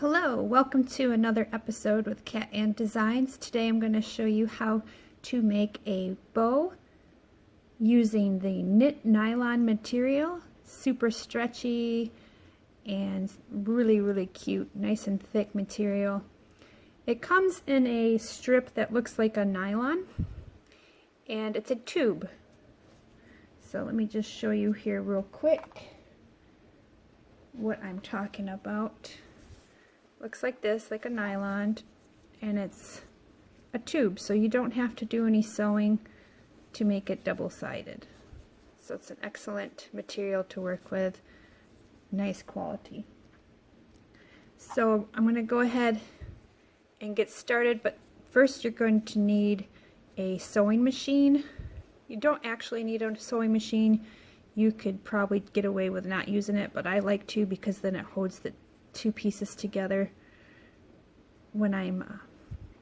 Hello, welcome to another episode with Cat Ann Designs. Today I'm going to show you how to make a bow using the knit nylon material. Super stretchy and really cute, nice and thick material. It comes in a strip that looks like a nylon and it's a tube. So let me just show you here real quick what I'm talking about. Looks like this, like a nylon, and it's a tube, so you don't have to do any sewing to make it double-sided. So it's an excellent material to work with, nice quality. So I'm going to go ahead and get started, but first you're going to need a sewing machine. You don't actually need a sewing machine. You could probably get away with not using it, but I like to because then it holds the two pieces together when I'm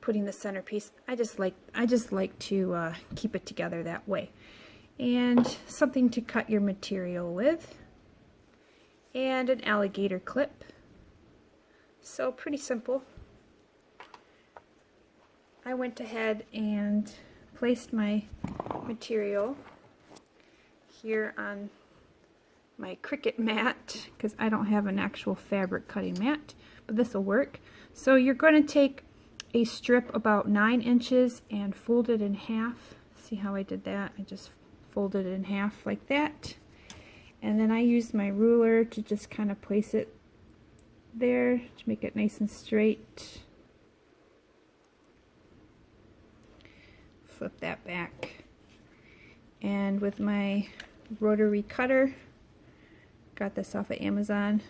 putting the centerpiece. I just like to keep it together that way. And something to cut your material with, and an alligator clip. So pretty simple. I went ahead and placed my material here on my Cricut mat because I don't have an actual fabric cutting mat, but this will work. So you're going to take a strip about 9 inches and fold it in half. See how I did that? I just folded it in half like that, and then I used my ruler to just kind of place it there to make it nice and straight. Flip that back, and with my rotary cutter, got this off of Amazon,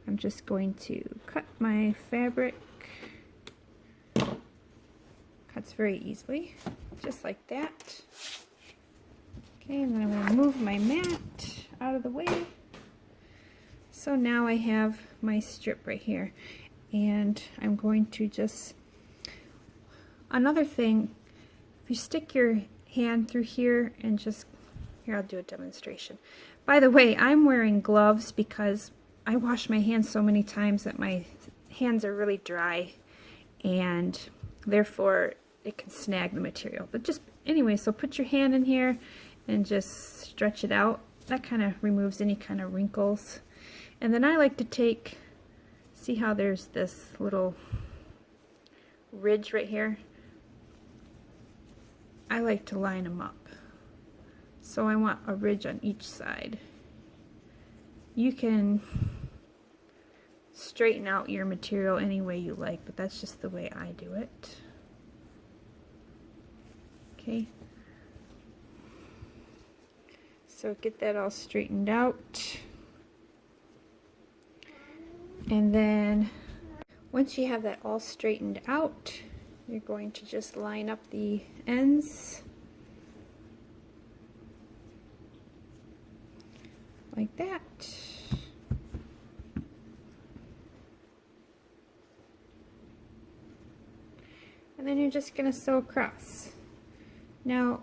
I'm just going to cut my fabric. Cuts very easily, just like that. Okay, and then I'm going to move my mat out of the way. So now I have my strip right here, and I'm going to just, another thing, if you stick your hand through here and just, here I'll do a demonstration. By the way, I'm wearing gloves because I wash my hands so many times that my hands are really dry, and therefore it can snag the material. But just anyway, so put your hand in here and just stretch it out. That kind of removes any kind of wrinkles. And then I like to take, see how there's this little ridge right here? I like to line them up. So I want a ridge on each side. You can straighten out your material any way you like, but that's just the way I do it. Okay. So get that all straightened out. And then once you have that all straightened out, you're going to just line up the ends like that. And then you're just going to sew across. Now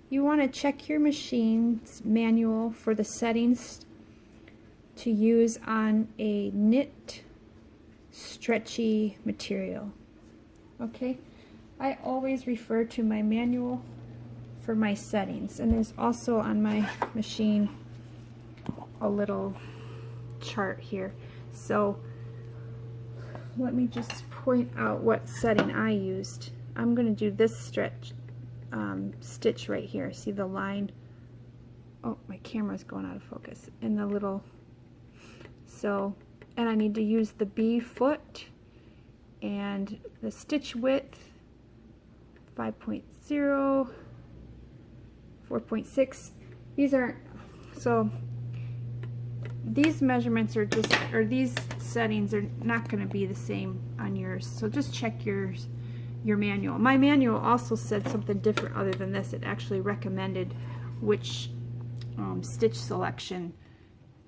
you want to check your machine's manual for the settings to use on a knit stretchy material. Okay, I always refer to my manual for my settings, and there's also on my machine a little chart here. So let me just point out what setting I used. I'm going to do this stitch right here. See the line? Oh, my camera's going out of focus. And the little, so, and I need to use the B foot and the stitch width 5.0, 4.6. These aren't, so these measurements are just, or these settings are not going to be the same on yours. So just check your manual. My manual also said something different other than this. It actually recommended which stitch selection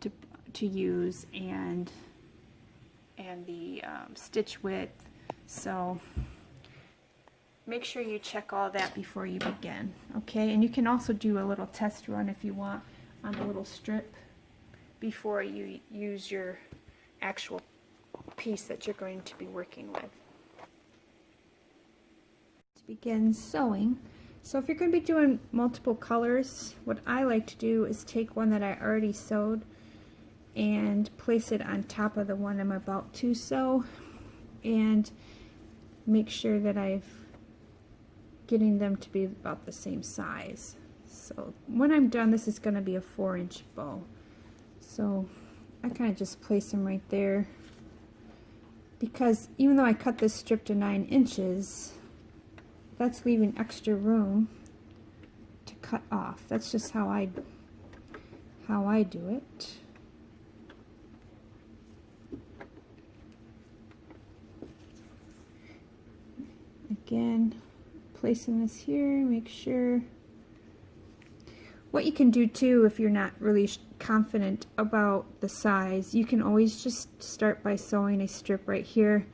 to use and the stitch width. So make sure you check all that before you begin. Okay, and you can also do a little test run if you want on a little strip before you use your actual piece that you're going to be working with. To begin sewing, so if you're going to be doing multiple colors, what I like to do is take one that I already sewed and place it on top of the one I'm about to sew, and make sure that I've getting them to be about the same size. So when I'm done, this is going to be a 4-inch bow. So I kind of just place them right there, because even though I cut this strip to 9 inches, that's leaving extra room to cut off. That's just how I do it. Again, placing this here, make sure. What you can do too, if you're not really confident about the size, you can always just start by sewing a strip right here,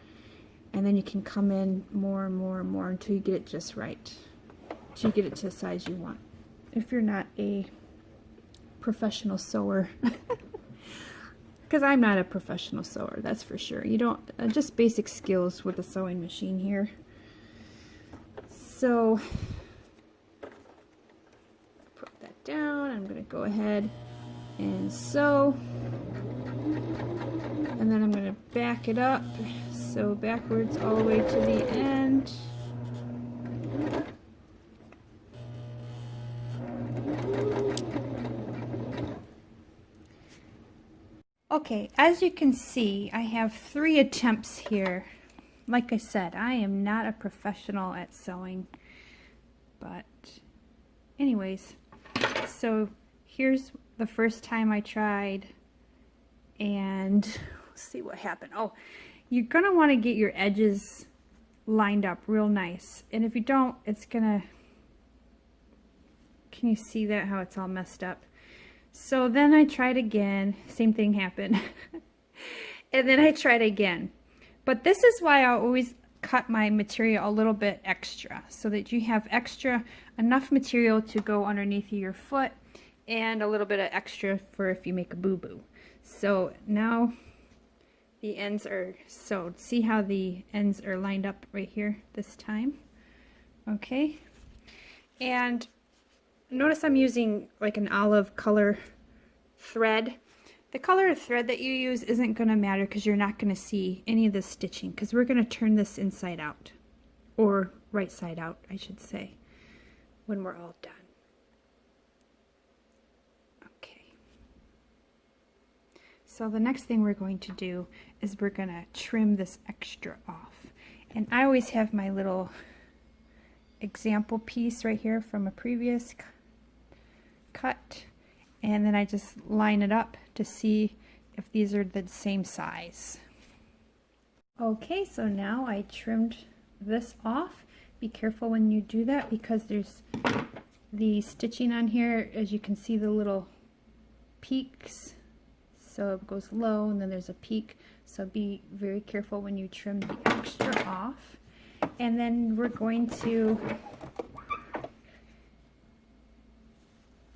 and then you can come in more and more and more until you get it just right, until you get it to the size you want. If you're not a professional sewer, because I'm not a professional sewer, that's for sure. You don't, just basic skills with a sewing machine here. So put that down. I'm going to go ahead and sew, and then I'm going to back it up, sew backwards all the way to the end. Okay, as you can see, I have 3 attempts here. Like I said, I am not a professional at sewing, but anyways, so here's the first time I tried, and let's see what happened. Oh, you're going to want to get your edges lined up real nice, and if you don't, it's gonna, can you see that, how it's all messed up? So then I tried again, same thing happened. And then I tried again. But this is why I always cut my material a little bit extra, so that you have enough material to go underneath your foot, and a little bit of extra for if you make a boo-boo. So now the ends are sewed. See how the ends are lined up right here this time? Okay. And notice I'm using like an olive color thread. The color of thread that you use isn't going to matter, because you're not going to see any of the stitching, because we're going to turn this inside out, or right side out, I should say, when we're all done. Okay. So the next thing we're going to do is we're going to trim this extra off. And I always have my little example piece right here from a previous cut, and then I just line it up to see if these are the same size. Okay, so now I trimmed this off. Be careful when you do that, because there's the stitching on here, as you can see, the little peaks. So it goes low and then there's a peak, so be very careful when you trim the extra off. And then we're going to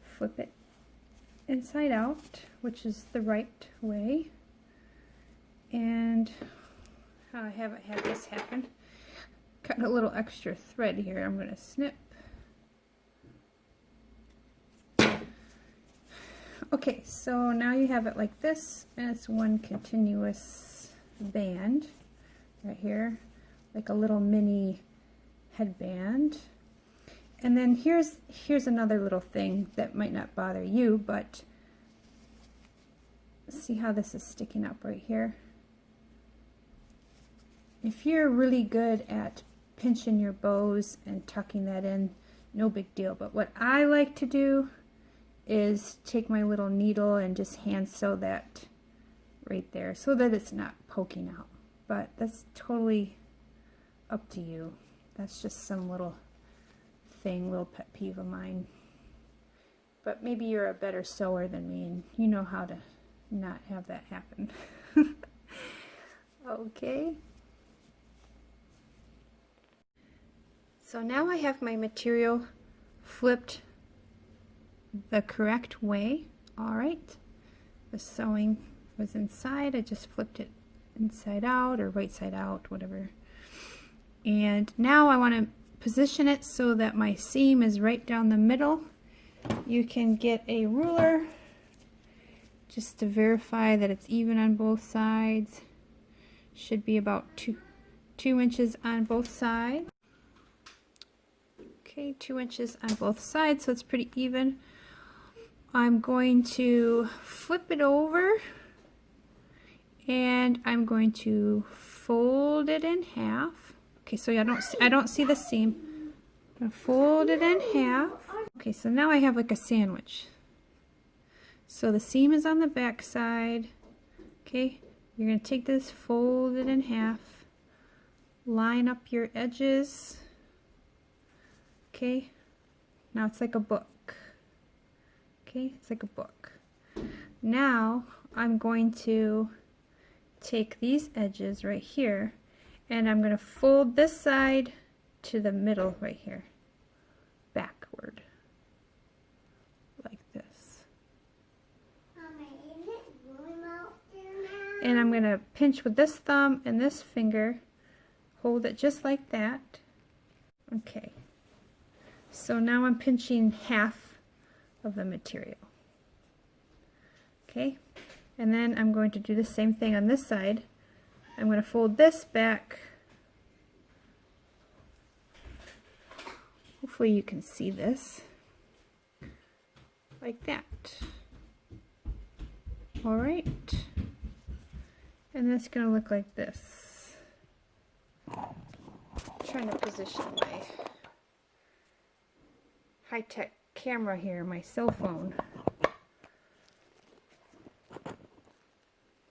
flip it inside out, which is the right way. And how I haven't had this happen, got a little extra thread here. I'm going to snip. Okay, so now you have it like this, and it's one continuous band right here, like a little mini headband. And then here's another little thing that might not bother you, but see how this is sticking up right here? If you're really good at pinching your bows and tucking that in, no big deal. But what I like to do is take my little needle and just hand sew that right there, so that it's not poking out. But that's totally up to you. That's just some little thing, little pet peeve of mine. But maybe you're a better sewer than me, and you know how to not have that happen. Okay. So now I have my material flipped the correct way. All right. The sewing was inside. I just flipped it inside out or right side out, whatever. And now I want to position it so that my seam is right down the middle. You can get a ruler just to verify that it's even on both sides. Should be about two inches on both sides. Okay, 2 inches on both sides, so it's pretty even. I'm going to flip it over and I'm going to fold it in half. Okay, so I don't see the seam. I'm going to fold it in half. Okay, so now I have like a sandwich. So the seam is on the back side. Okay, you're going to take this, fold it in half, line up your edges. Okay, now it's like a book. Okay, it's like a book. Now I'm going to take these edges right here and I'm going to fold this side to the middle right here, backward, like this. And I'm going to pinch with this thumb and this finger, hold it just like that. Okay, so now I'm pinching half of the material. Okay, and then I'm going to do the same thing on this side. I'm going to fold this back. Hopefully you can see this. Like that. Alright. And that's going to look like this. I'm trying to position my high-tech camera here, my cell phone.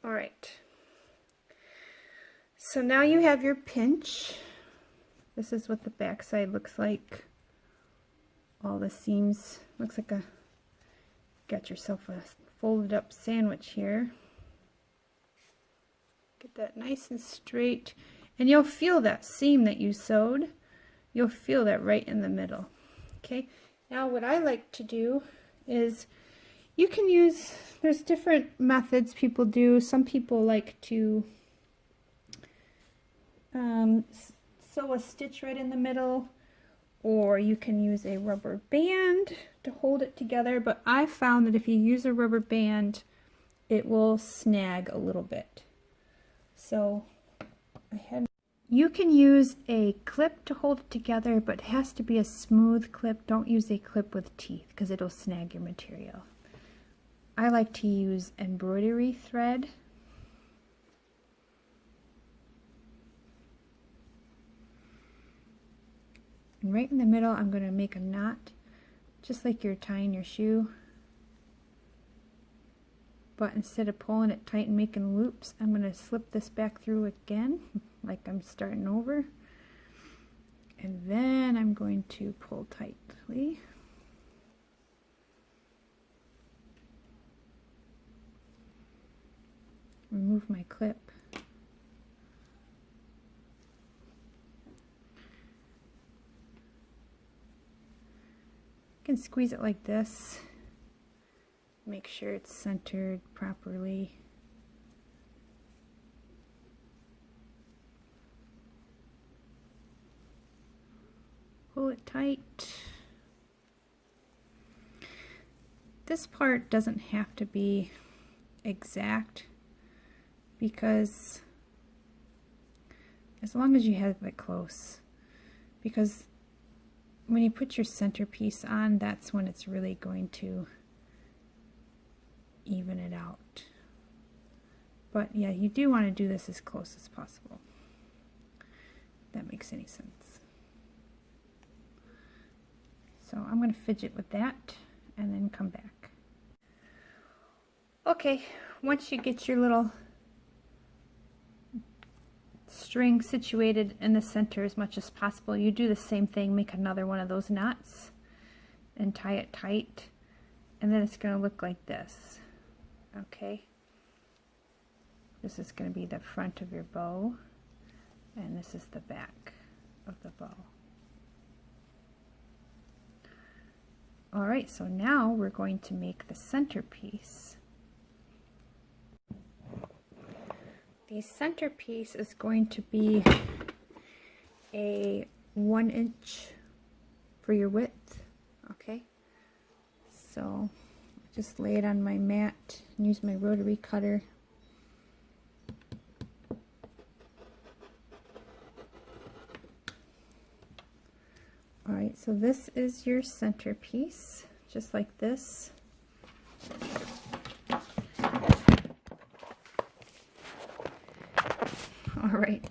Alright. So now you have your pinch. This is what the back side looks like. All the seams, looks like got yourself a folded up sandwich here. Get that nice and straight. And you'll feel that seam that you sewed. You'll feel that right in the middle. Okay, now what I like to do is you can use, there's different methods people do. Some people like to sew a stitch right in the middle, or you can use a rubber band to hold it together, but I found that if you use a rubber band, it will snag a little bit. So you can use a clip to hold it together, but it has to be a smooth clip. Don't use a clip with teeth because it'll snag your material. I like to use embroidery thread. And right in the middle, I'm going to make a knot, just like you're tying your shoe. But instead of pulling it tight and making loops, I'm going to slip this back through again, like I'm starting over. And then I'm going to pull tightly. Remove my clip. You can squeeze it like this. Make sure it's centered properly. Pull it tight. This part doesn't have to be exact, because as long as you have it close, because when you put your centerpiece on, that's when it's really going to even it out. But yeah, you do want to do this as close as possible, if that makes any sense. So I'm going to fidget with that and then come back. Okay, once you get your little string situated in the center as much as possible, you do the same thing. Make another one of those knots and tie it tight, and then it's going to look like this. Okay, this is going to be the front of your bow, and this is the back of the bow. Alright, so now we're going to make the centerpiece. The the centerpiece is going to be a 1 inch for your width. Okay, so just lay it on my mat and use my rotary cutter. Alright, so this is your centerpiece, just like this. Alright,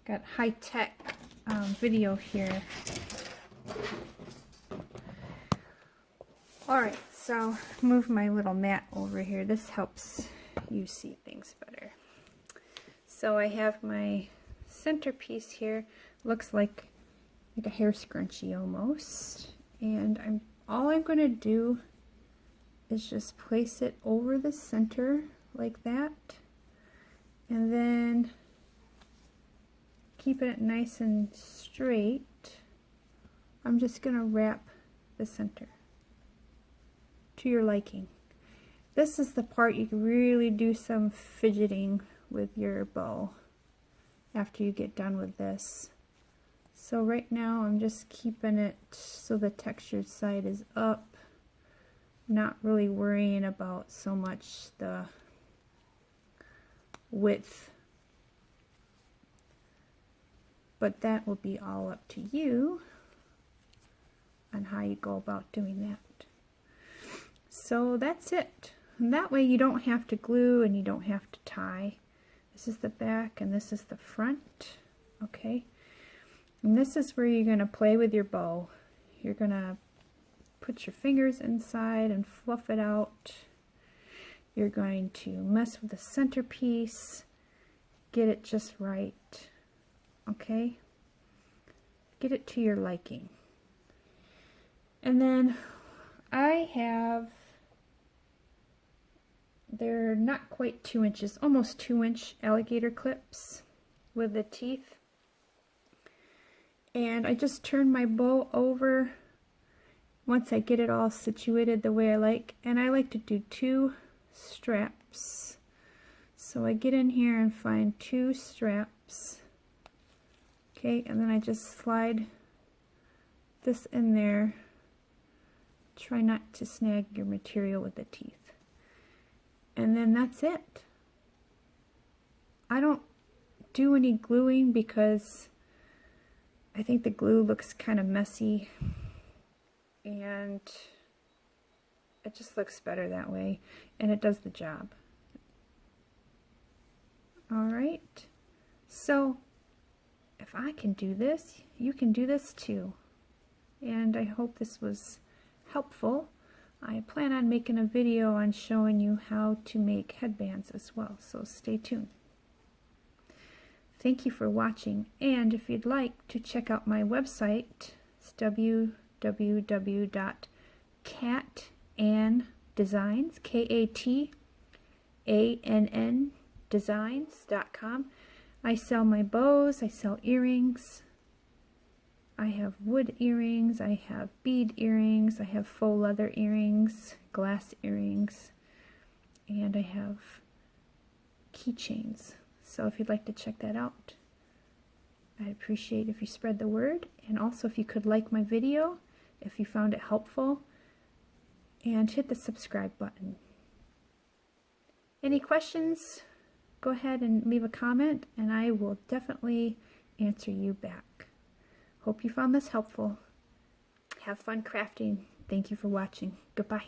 got high-tech video here. Alright, so move my little mat over here. This helps you see things better. So I have my centerpiece here. Looks like a hair scrunchie almost. And all I'm going to do is just place it over the center like that. And then keeping it nice and straight, I'm just going to wrap the center to your liking. This is the part you can really do some fidgeting with your bow after you get done with this. So right now I'm just keeping it so the textured side is up, not really worrying about so much the width, but that will be all up to you on how you go about doing that. So that's it. And that way you don't have to glue and you don't have to tie. This is the back and this is the front. Okay, and this is where you're going to play with your bow. You're going to put your fingers inside and fluff it out. You're going to mess with the centerpiece, get it just right, okay? Get it to your liking. And then I have, they're not quite 2 inches, almost 2-inch alligator clips with the teeth. And I just turn my bow over once I get it all situated the way I like. And I like to do 2 straps. So I get in here and find 2 straps. Okay, and then I just slide this in there. Try not to snag your material with the teeth. And then that's it. I don't do any gluing because I think the glue looks kind of messy and it just looks better that way, and it does the job. Alright, so if I can do this, you can do this too. And I hope this was helpful. I plan on making a video on showing you how to make headbands as well, so stay tuned. Thank you for watching, and if you'd like to check out my website, it's www.katanndesigns, K-A-T-A-N-N designs.com. I sell my bows, I sell earrings. I have wood earrings, I have bead earrings, I have faux leather earrings, glass earrings, and I have keychains. So if you'd like to check that out, I'd appreciate if you spread the word, and also if you could like my video if you found it helpful, and hit the subscribe button. Any questions? Go ahead and leave a comment and I will definitely answer you back. Hope you found this helpful. Have fun crafting. Thank you for watching. Goodbye.